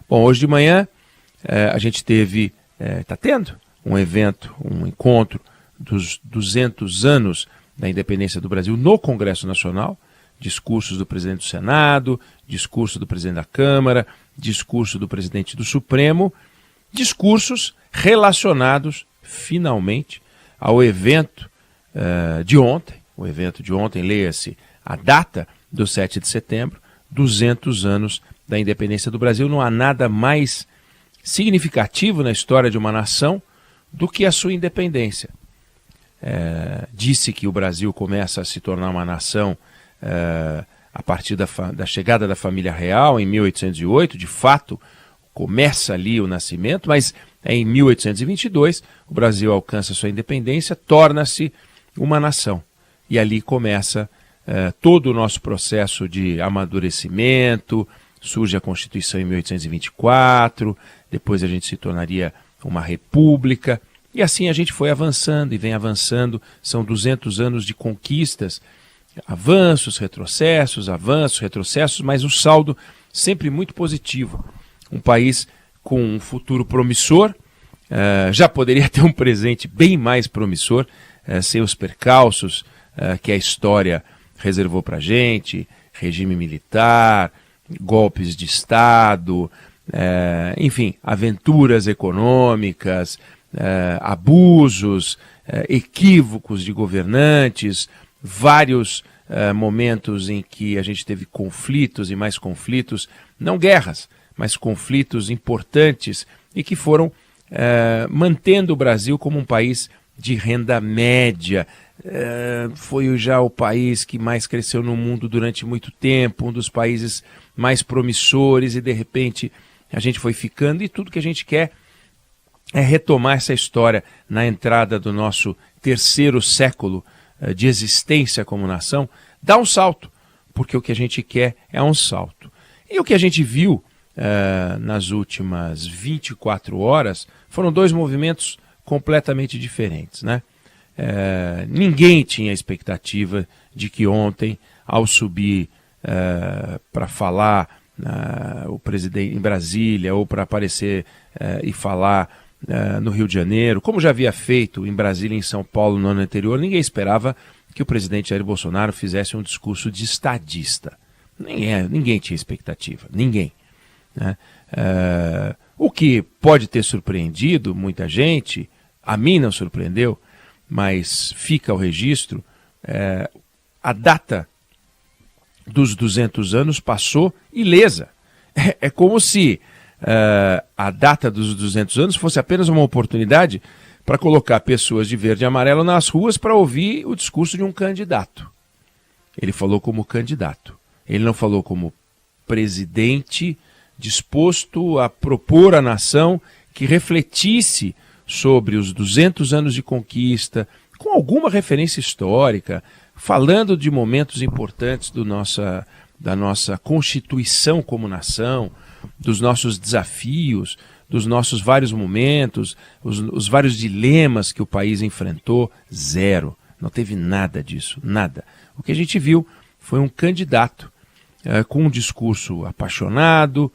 Bom, hoje de manhã a gente está tendo um evento, um encontro dos 200 anos da independência do Brasil no Congresso Nacional, discursos do presidente do Senado, discurso do presidente da Câmara, discurso do presidente do Supremo, discursos relacionados, finalmente, ao evento de ontem. O evento de ontem, leia-se a data do 7 de setembro, 200 anos da independência do Brasil. Não há nada mais significativo na história de uma nação do que a sua independência. Disse que o Brasil começa a se tornar uma nação a partir da chegada da família real em 1808, de fato começa ali o nascimento, mas em 1822 o Brasil alcança sua independência, torna-se uma nação. E ali começa todo o nosso processo de amadurecimento, surge a Constituição em 1824, depois a gente se tornaria uma república, e assim a gente foi avançando e vem avançando. São 200 anos de conquistas, avanços, retrocessos, mas um saldo sempre muito positivo. Um país com um futuro promissor, já poderia ter um presente bem mais promissor, sem os percalços que a história reservou para a gente, regime militar, golpes de Estado, enfim, aventuras econômicas, abusos, equívocos de governantes, vários momentos em que a gente teve conflitos e mais conflitos, não guerras, mas conflitos importantes e que foram mantendo o Brasil como um país de renda média. Foi já o país que mais cresceu no mundo durante muito tempo, um dos países mais promissores, e de repente a gente foi ficando, e tudo que a gente quer é retomar essa história na entrada do nosso terceiro século de existência como nação, dar um salto, porque o que a gente quer é um salto. E o que a gente viu nas últimas 24 horas foram dois movimentos completamente diferentes, né? Ninguém tinha expectativa de que ontem, ao subir para falar o presidente em Brasília, ou para aparecer e falar no Rio de Janeiro, como já havia feito em Brasília e em São Paulo no ano anterior, ninguém esperava que o presidente Jair Bolsonaro fizesse um discurso de estadista. Ninguém tinha expectativa, ninguém, né? O que pode ter surpreendido muita gente, a mim não surpreendeu, mas fica o registro, a data dos 200 anos passou ilesa. É como se a data dos 200 anos fosse apenas uma oportunidade para colocar pessoas de verde e amarelo nas ruas para ouvir o discurso de um candidato. Ele falou como candidato, ele não falou como presidente disposto a propor à nação que refletisse sobre os 200 anos de conquista, com alguma referência histórica, falando de momentos importantes da nossa constituição como nação, dos nossos desafios, dos nossos vários momentos, os vários dilemas que o país enfrentou. Zero. Não teve nada disso, nada. O que a gente viu foi um candidato com um discurso apaixonado,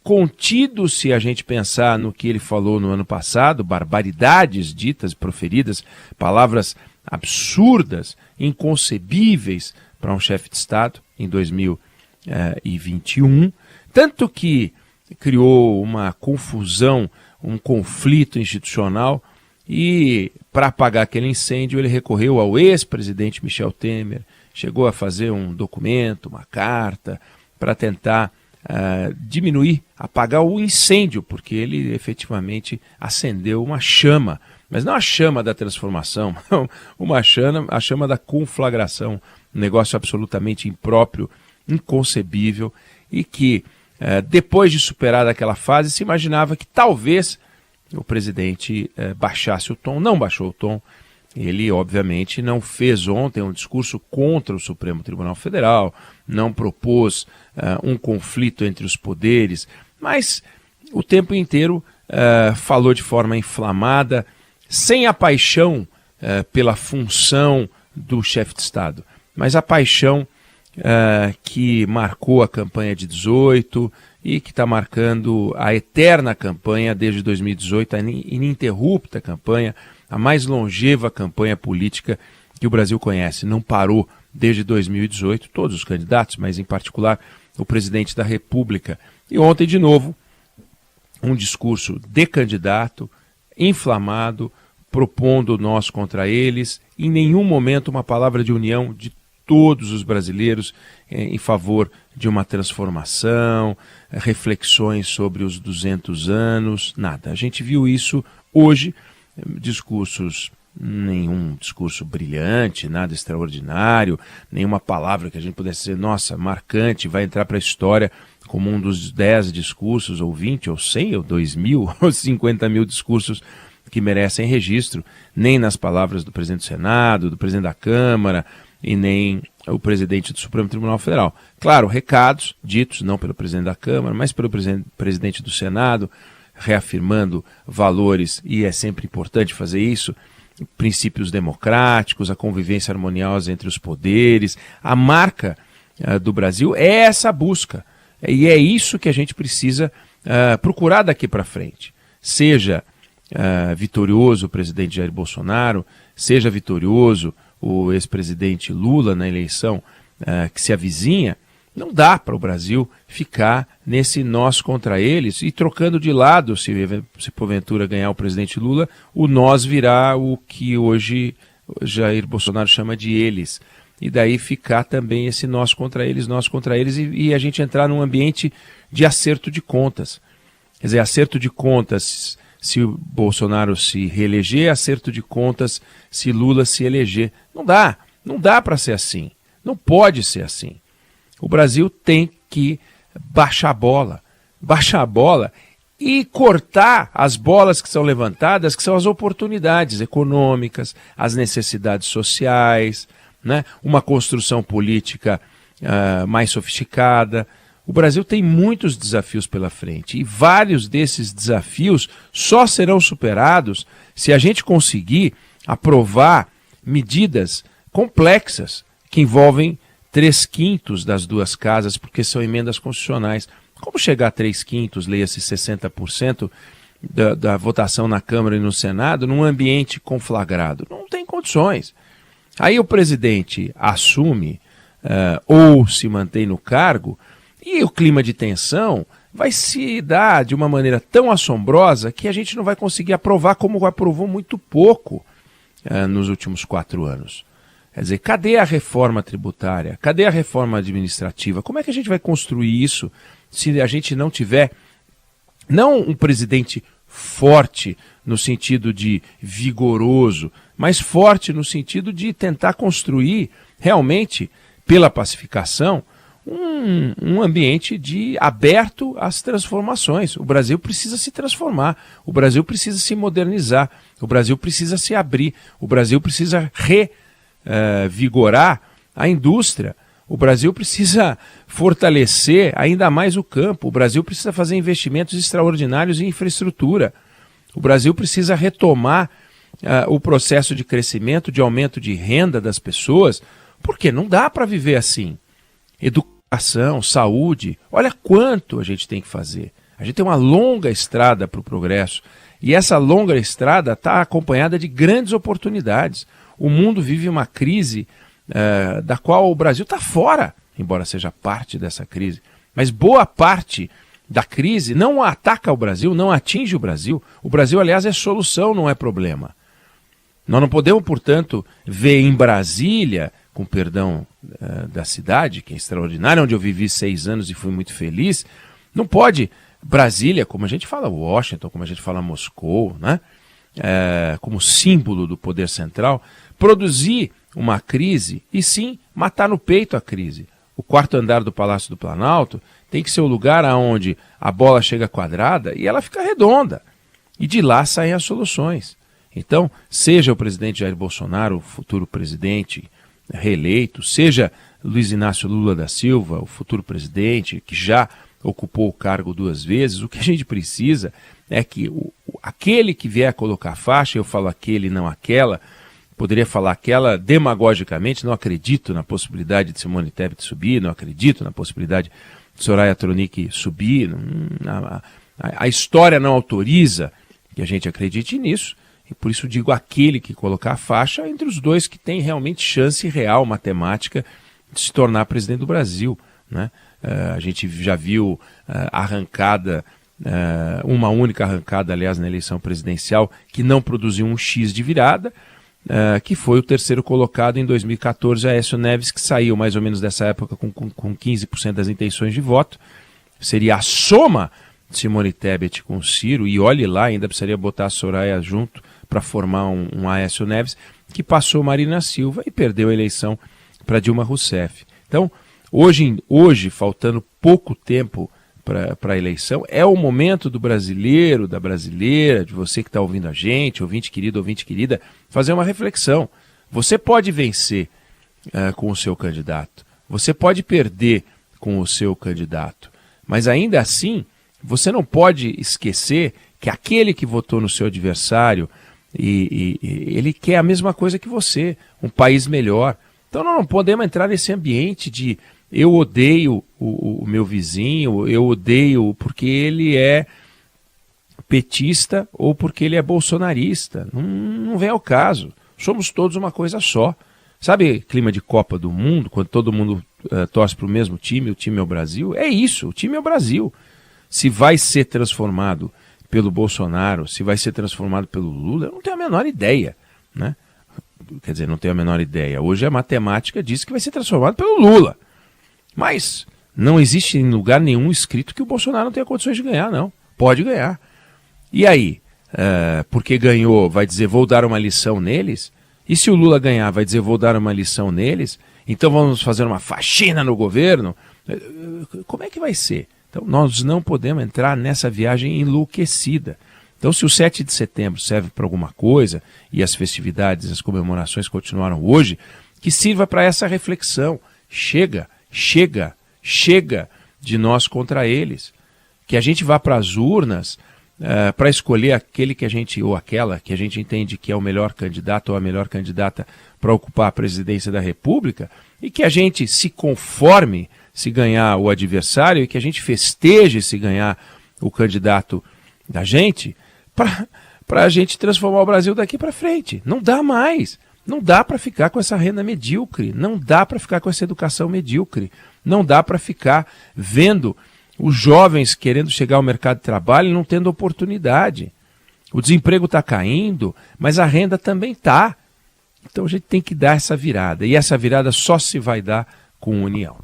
contido, se a gente pensar no que ele falou no ano passado, barbaridades ditas, proferidas, palavras absurdas, inconcebíveis para um chefe de Estado em 2021, tanto que criou uma confusão, um conflito institucional, e para apagar aquele incêndio ele recorreu ao ex-presidente Michel Temer, chegou a fazer um documento, uma carta, para tentar diminuir, apagar o incêndio, porque ele efetivamente acendeu uma chama, mas não a chama da transformação, a chama da conflagração, um negócio absolutamente impróprio, inconcebível, e que depois de superar aquela fase se imaginava que talvez o presidente baixasse o tom. Não baixou o tom. Ele, obviamente, não fez ontem um discurso contra o Supremo Tribunal Federal, não propôs um conflito entre os poderes, mas o tempo inteiro falou de forma inflamada, sem a paixão pela função do chefe de Estado, mas a paixão que marcou a campanha de 18 e que está marcando a eterna campanha desde 2018, a ininterrupta campanha, a mais longeva campanha política que o Brasil conhece. Não parou desde 2018, todos os candidatos, mas em particular o presidente da República. E ontem, de novo, um discurso de candidato, inflamado, propondo nós contra eles, em nenhum momento uma palavra de união de todos os brasileiros em favor de uma transformação, reflexões sobre os 200 anos, nada. A gente viu isso hoje, discursos, nenhum discurso brilhante, nada extraordinário, nenhuma palavra que a gente pudesse dizer, nossa, marcante, vai entrar para a história como um dos 10 discursos, ou 20, ou 100, ou 2.000, ou 50 mil discursos que merecem registro, nem nas palavras do presidente do Senado, do presidente da Câmara, e nem o presidente do Supremo Tribunal Federal. Claro, recados ditos não pelo presidente da Câmara, mas pelo presidente do Senado, reafirmando valores, e é sempre importante fazer isso, princípios democráticos, a convivência harmoniosa entre os poderes. A marca do Brasil é essa busca, e é isso que a gente precisa procurar daqui para frente. Seja vitorioso o presidente Jair Bolsonaro, seja vitorioso o ex-presidente Lula na eleição que se avizinha, não dá para o Brasil ficar nesse nós contra eles e trocando de lado. Se porventura ganhar o presidente Lula, o nós virá o que hoje Jair Bolsonaro chama de eles. E daí ficar também esse nós contra eles, e a gente entrar num ambiente de acerto de contas. Quer dizer, acerto de contas se o Bolsonaro se reeleger, acerto de contas se Lula se eleger. Não dá para ser assim, não pode ser assim. O Brasil tem que baixar a bola e cortar as bolas que são levantadas, que são as oportunidades econômicas, as necessidades sociais, né? Uma construção política mais sofisticada. O Brasil tem muitos desafios pela frente e vários desses desafios só serão superados se a gente conseguir aprovar medidas complexas que envolvem 3/5 das duas casas, porque são emendas constitucionais. Como chegar a 3/5, leia-se 60% da votação na Câmara e no Senado, num ambiente conflagrado? Não tem condições. Aí o presidente assume ou se mantém no cargo, e o clima de tensão vai se dar de uma maneira tão assombrosa que a gente não vai conseguir aprovar como aprovou muito pouco nos últimos 4 anos. Quer dizer, cadê a reforma tributária? Cadê a reforma administrativa? Como é que a gente vai construir isso se a gente não tiver, não um presidente forte no sentido de vigoroso, mas forte no sentido de tentar construir realmente, pela pacificação, um ambiente aberto às transformações. O Brasil precisa se transformar, o Brasil precisa se modernizar, o Brasil precisa se abrir, o Brasil precisa revigorar a indústria, o Brasil precisa fortalecer ainda mais o campo, o Brasil precisa fazer investimentos extraordinários em infraestrutura, o Brasil precisa retomar o processo de crescimento, de aumento de renda das pessoas, porque não dá para viver assim. Educação, saúde, olha quanto a gente tem que fazer. A gente tem uma longa estrada para o progresso e essa longa estrada está acompanhada de grandes oportunidades. O mundo vive uma crise da qual o Brasil está fora, embora seja parte dessa crise. Mas boa parte da crise não ataca o Brasil, não atinge o Brasil. O Brasil, aliás, é solução, não é problema. Nós não podemos, portanto, ver em Brasília, com perdão da cidade, que é extraordinária, onde eu vivi 6 anos e fui muito feliz, não pode Brasília, como a gente fala Washington, como a gente fala Moscou, né? Como símbolo do poder central, produzir uma crise e sim matar no peito a crise. O 4º andar do Palácio do Planalto tem que ser o lugar onde a bola chega quadrada e ela fica redonda. E de lá saem as soluções. Então, seja o presidente Jair Bolsonaro, o futuro presidente reeleito, seja Luiz Inácio Lula da Silva, o futuro presidente, que já ocupou o cargo 2 vezes, o que a gente precisa é que aquele que vier a colocar faixa, eu falo aquele, não aquela, poderia falar que ela, demagogicamente, não acredito na possibilidade de Simone Tebet subir, não acredito na possibilidade de Soraya Tronic subir, a história não autoriza que a gente acredite nisso, e por isso digo aquele que colocar a faixa entre os dois que tem realmente chance real, matemática, de se tornar presidente do Brasil, né? A gente já viu arrancada, uma única arrancada, aliás, na eleição presidencial, que não produziu um X de virada, que foi o terceiro colocado em 2014, Aécio Neves, que saiu mais ou menos dessa época com 15% das intenções de voto. Seria a soma de Simone Tebet com Ciro, e olhe lá, ainda precisaria botar a Soraya junto para formar um Aécio Neves, que passou Marina Silva e perdeu a eleição para Dilma Rousseff. Então, hoje, faltando pouco tempo para a eleição, é o momento do brasileiro, da brasileira, de você que está ouvindo a gente, ouvinte querido, ouvinte querida, fazer uma reflexão. Você pode vencer com o seu candidato, você pode perder com o seu candidato, mas ainda assim, você não pode esquecer que aquele que votou no seu adversário, ele quer a mesma coisa que você, um país melhor. Então nós não podemos entrar nesse ambiente de eu odeio o meu vizinho, eu odeio porque ele é petista ou porque ele é bolsonarista. Não vem ao caso. Somos todos uma coisa só. Sabe clima de Copa do Mundo, quando todo mundo torce para o mesmo time, o time é o Brasil? É isso, o time é o Brasil. Se vai ser transformado pelo Bolsonaro, se vai ser transformado pelo Lula, eu não tenho a menor ideia, né? Quer dizer, não tenho a menor ideia. Hoje a matemática diz que vai ser transformado pelo Lula. Mas não existe em lugar nenhum escrito que o Bolsonaro não tenha condições de ganhar, não. Pode ganhar. E aí? Porque ganhou, vai dizer, vou dar uma lição neles? E se o Lula ganhar, vai dizer, vou dar uma lição neles? Então vamos fazer uma faxina no governo? Como é que vai ser? Então nós não podemos entrar nessa viagem enlouquecida. Então se o 7 de setembro serve para alguma coisa, e as festividades, as comemorações continuaram hoje, que sirva para essa reflexão. Chega de nós contra eles. Que a gente vá para as urnas para escolher aquele que a gente, ou aquela que a gente entende que é o melhor candidato ou a melhor candidata para ocupar a presidência da República, e que a gente se conforme se ganhar o adversário e que a gente festeje se ganhar o candidato da gente, para a gente transformar o Brasil daqui para frente. Não dá mais. Não dá para ficar com essa renda medíocre, não dá para ficar com essa educação medíocre, não dá para ficar vendo os jovens querendo chegar ao mercado de trabalho e não tendo oportunidade. O desemprego está caindo, mas a renda também está. Então a gente tem que dar essa virada, e essa virada só se vai dar com união.